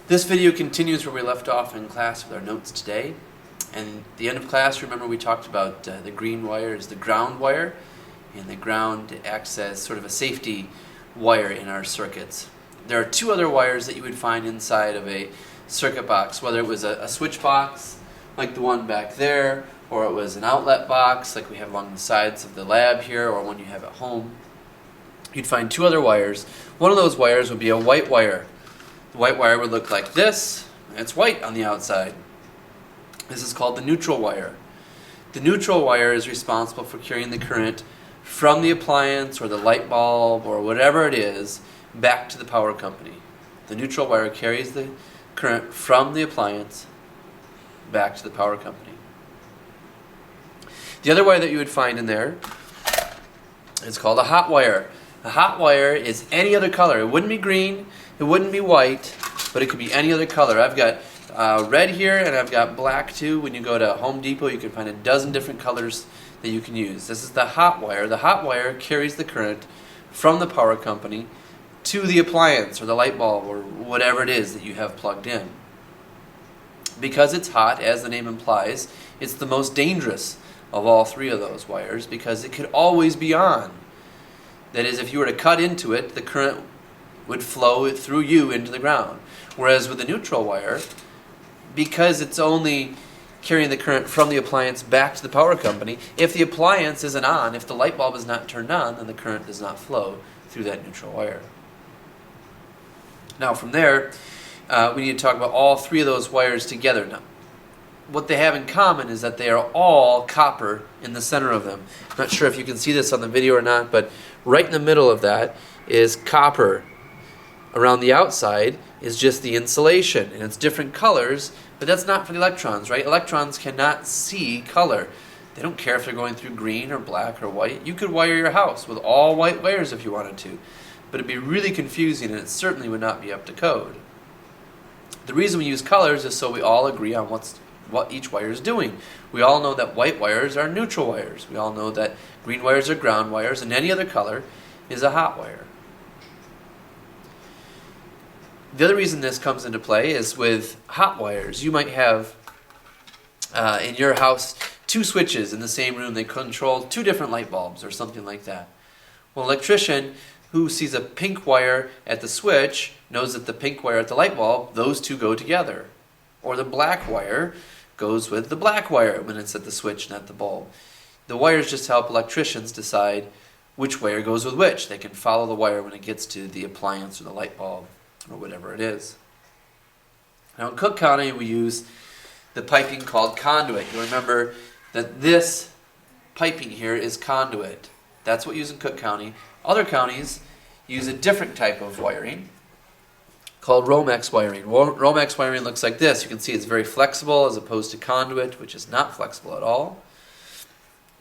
This video continues where we left off in class with our notes today. And at the end of class, remember we talked about the green wire is the ground wire, and the ground acts as sort of a safety wire in our circuits. There are two other wires that you would find inside of a circuit box, whether it was a switch box like the one back there, or it was an outlet box like we have along the sides of the lab here, or one you have at home. You'd find two other wires. One of those wires would be a white wire. The white wire would look like this, and it's white on the outside. This is called the neutral wire. The neutral wire is responsible for carrying the current from the appliance or the light bulb or whatever it is back to the power company. The neutral wire carries the current from the appliance back to the power company. The other wire that you would find in there is called a hot wire. A hot wire is any other color. It wouldn't be green, it wouldn't be white, but it could be any other color. I've got red here and I've got black too. When you go to Home Depot, you can find a dozen different colors that you can use. This is the hot wire. The hot wire carries the current from the power company to the appliance or the light bulb or whatever it is that you have plugged in. Because it's hot, as the name implies, it's the most dangerous of all three of those wires because it could always be on. That is, if you were to cut into it, the current would flow through you into the ground. Whereas with the neutral wire, because it's only carrying the current from the appliance back to the power company, if the appliance isn't on, if the light bulb is not turned on, then the current does not flow through that neutral wire. Now from there, we need to talk about all three of those wires together now. What they have in common is that they are all copper in the center of them. I'm not sure if you can see this on the video or not, but right in the middle of that is copper. Around the outside is just the insulation, and it's different colors, but that's not for the electrons, right? Electrons cannot see color. They don't care if they're going through green or black or white. You could wire your house with all white wires if you wanted to, but it'd be really confusing, and it certainly would not be up to code. The reason we use colors is so we all agree on what each wire is doing. We all know that white wires are neutral wires. We all know that green wires are ground wires, and any other color is a hot wire. The other reason this comes into play is with hot wires. You might have in your house two switches in the same room. They control two different light bulbs or something like that. Well, an electrician who sees a pink wire at the switch knows that the pink wire at the light bulb, those two go together. Or the black wire goes with the black wire when it's at the switch, not the bulb. The wires just help electricians decide which wire goes with which. They can follow the wire when it gets to the appliance or the light bulb or whatever it is. Now in Cook County we use the piping called conduit. You'll remember that this piping here is conduit. That's what we use in Cook County. Other counties use a different type of wiring called Romex wiring. Romex wiring looks like this. You can see it's very flexible as opposed to conduit, which is not flexible at all.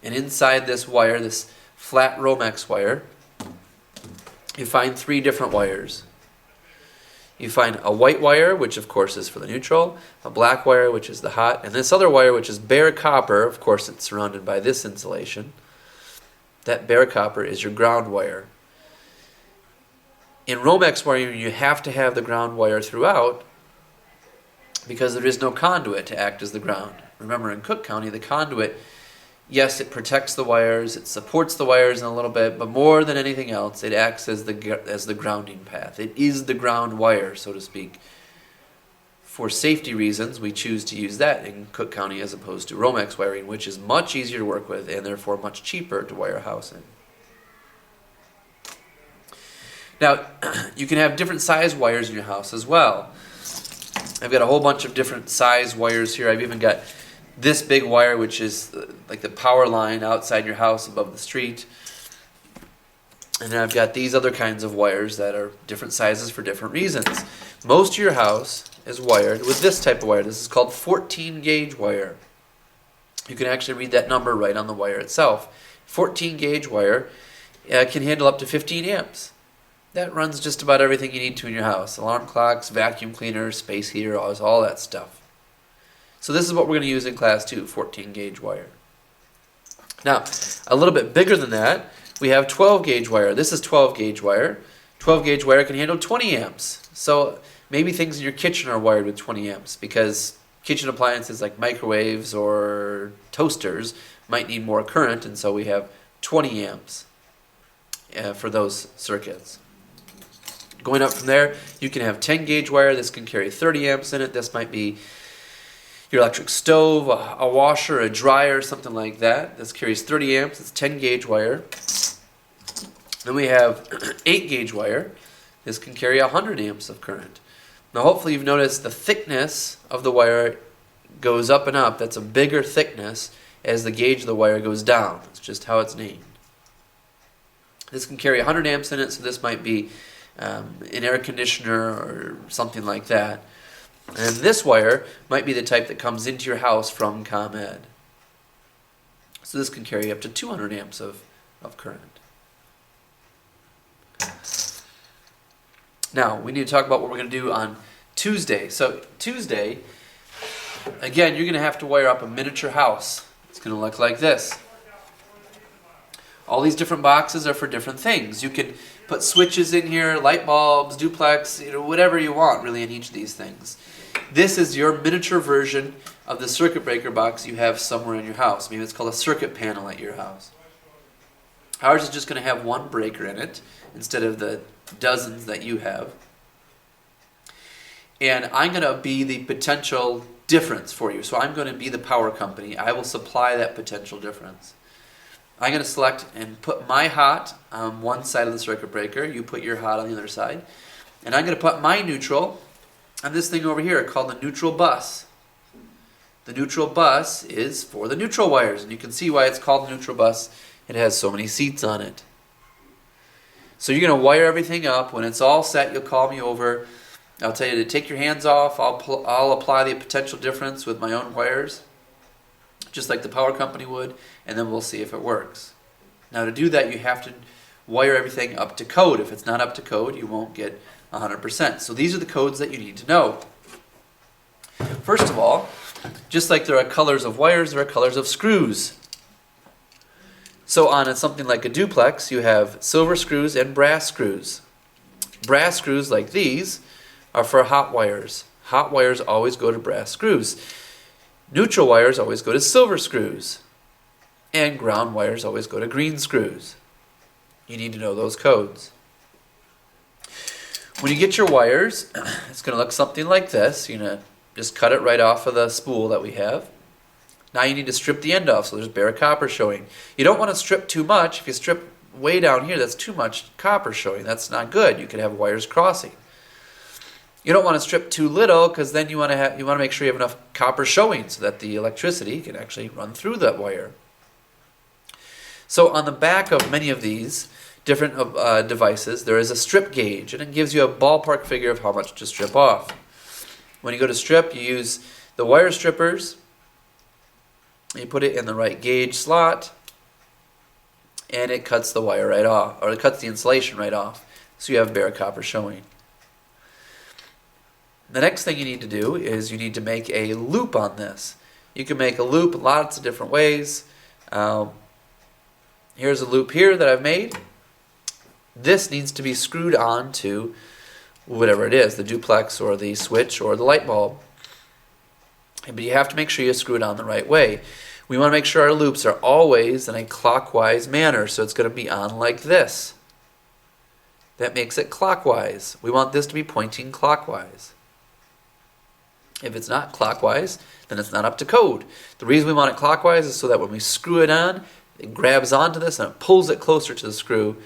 And inside this wire, this flat Romex wire, you find three different wires. You find a white wire, which of course is for the neutral, a black wire, which is the hot, and this other wire, which is bare copper. Of course, it's surrounded by this insulation. That bare copper is your ground wire. In Romex wiring, you have to have the ground wire throughout because there is no conduit to act as the ground. Remember, in Cook County, the conduit, yes, it protects the wires, it supports the wires in a little bit, but more than anything else, it acts as the grounding path. It is the ground wire, so to speak. For safety reasons, we choose to use that in Cook County as opposed to Romex wiring, which is much easier to work with and therefore much cheaper to wire a house in. Now, you can have different size wires in your house as well. I've got a whole bunch of different size wires here. I've even got this big wire, which is like the power line outside your house above the street. And then I've got these other kinds of wires that are different sizes for different reasons. Most of your house is wired with this type of wire. This is called 14 gauge wire. You can actually read that number right on the wire itself. 14 gauge wire can handle up to 15 amps. That runs just about everything you need to in your house. Alarm clocks, vacuum cleaners, space heater, all that stuff. So this is what we're going to use in class 2, 14 gauge wire. Now, a little bit bigger than that, we have 12 gauge wire. This is 12 gauge wire. 12 gauge wire can handle 20 amps. So Maybe things in your kitchen are wired with 20 amps because kitchen appliances like microwaves or toasters might need more current, and so we have 20 amps for those circuits. Going up from there, you can have 10 gauge wire. This can carry 30 amps in it. This might be your electric stove, a washer, a dryer, something like that. This carries 30 amps. It's 10 gauge wire. Then we have 8 gauge wire. This can carry 100 amps of current. Now hopefully you've noticed the thickness of the wire goes up and up. That's a bigger thickness as the gauge of the wire goes down. That's just how it's named. This can carry 100 amps in it, so this might be an air conditioner or something like that. And this wire might be the type that comes into your house from ComEd. So this can carry up to 200 amps of current. Now, we need to talk about what we're going to do on Tuesday. So Tuesday, again, you're going to have to wire up a miniature house. It's going to look like this. All these different boxes are for different things. You can put switches in here, light bulbs, duplex, whatever you want really in each of these things. This is your miniature version of the circuit breaker box you have somewhere in your house. Maybe it's called a circuit panel at your house. Ours is just going to have one breaker in it instead of the dozens that you have. And I'm going to be the potential difference for you. So I'm going to be the power company. I will supply that potential difference. I'm going to select and put my hot on one side of the circuit breaker. You put your hot on the other side. And I'm going to put my neutral on this thing over here called the neutral bus. The neutral bus is for the neutral wires. And you can see why it's called the neutral bus. It has so many seats on it. So you're going to wire everything up. When it's all set, you'll call me over. I'll tell you to take your hands off. I'll apply the potential difference with my own wires, just like the power company would, and then we'll see if it works. Now to do that, you have to wire everything up to code. If it's not up to code, you won't get 100%. So these are the codes that you need to know. First of all, just like there are colors of wires, there are colors of screws. So on something like a duplex, you have silver screws and brass screws. Brass screws like these are for hot wires. Hot wires always go to brass screws. Neutral wires always go to silver screws. And ground wires always go to green screws. You need to know those codes. When you get your wires, it's going to look something like this. You're going to just cut it right off of the spool that we have. Now you need to strip the end off so there's bare copper showing. You don't want to strip too much. If you strip way down here, that's too much copper showing. That's not good. You could have wires crossing. You don't want to strip too little because then you want to make sure you have enough copper showing so that the electricity can actually run through that wire. So on the back of many of these different devices, there is a strip gauge, and it gives you a ballpark figure of how much to strip off. When you go to strip, you use the wire strippers. You put it in the right gauge slot, and it cuts the wire right off, or it cuts the insulation right off, so you have bare copper showing. The next thing you need to do is you need to make a loop on this. You can make a loop lots of different ways. Here's a loop here that I've made. This needs to be screwed on to whatever it is, the duplex or the switch or the light bulb. But you have to make sure you screw it on the right way. We want to make sure our loops are always in a clockwise manner, so it's going to be on like this. That makes it clockwise. We want this to be pointing clockwise. If it's not clockwise, then it's not up to code. The reason we want it clockwise is so that when we screw it on, it grabs onto this and it pulls it closer to the screw.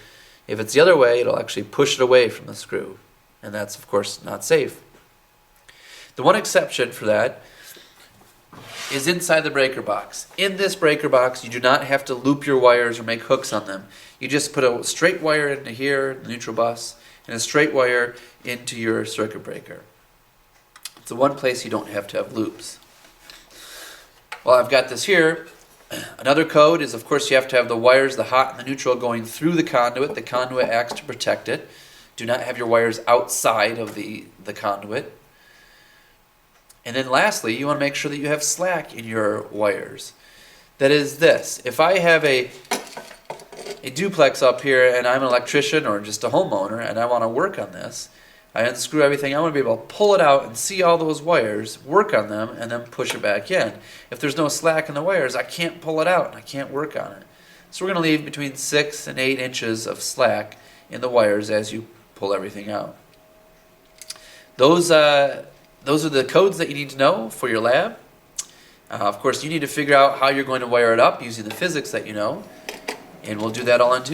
If it's the other way, it'll actually push it away from the screw. And that's, of course, not safe. The one exception for that is inside the breaker box. In this breaker box, you do not have to loop your wires or make hooks on them. You just put a straight wire into here, the neutral bus, and a straight wire into your circuit breaker. It's the one place you don't have to have loops. Well, I've got this here. Another code is, of course, you have to have the wires, the hot and the neutral, going through the conduit. The conduit acts to protect it. Do not have your wires outside of the conduit. And then lastly, you want to make sure that you have slack in your wires. That is this. If I have a duplex up here and I'm an electrician or just a homeowner and I want to work on this, I unscrew everything. I want to be able to pull it out and see all those wires, work on them, and then push it back in. If there's no slack in the wires, I can't pull it out and I can't work on it. So we're going to leave between 6 and 8 inches of slack in the wires as you pull everything out. Those are the codes that you need to know for your lab. Of course, you need to figure out how you're going to wire it up using the physics that you know, and we'll do that all in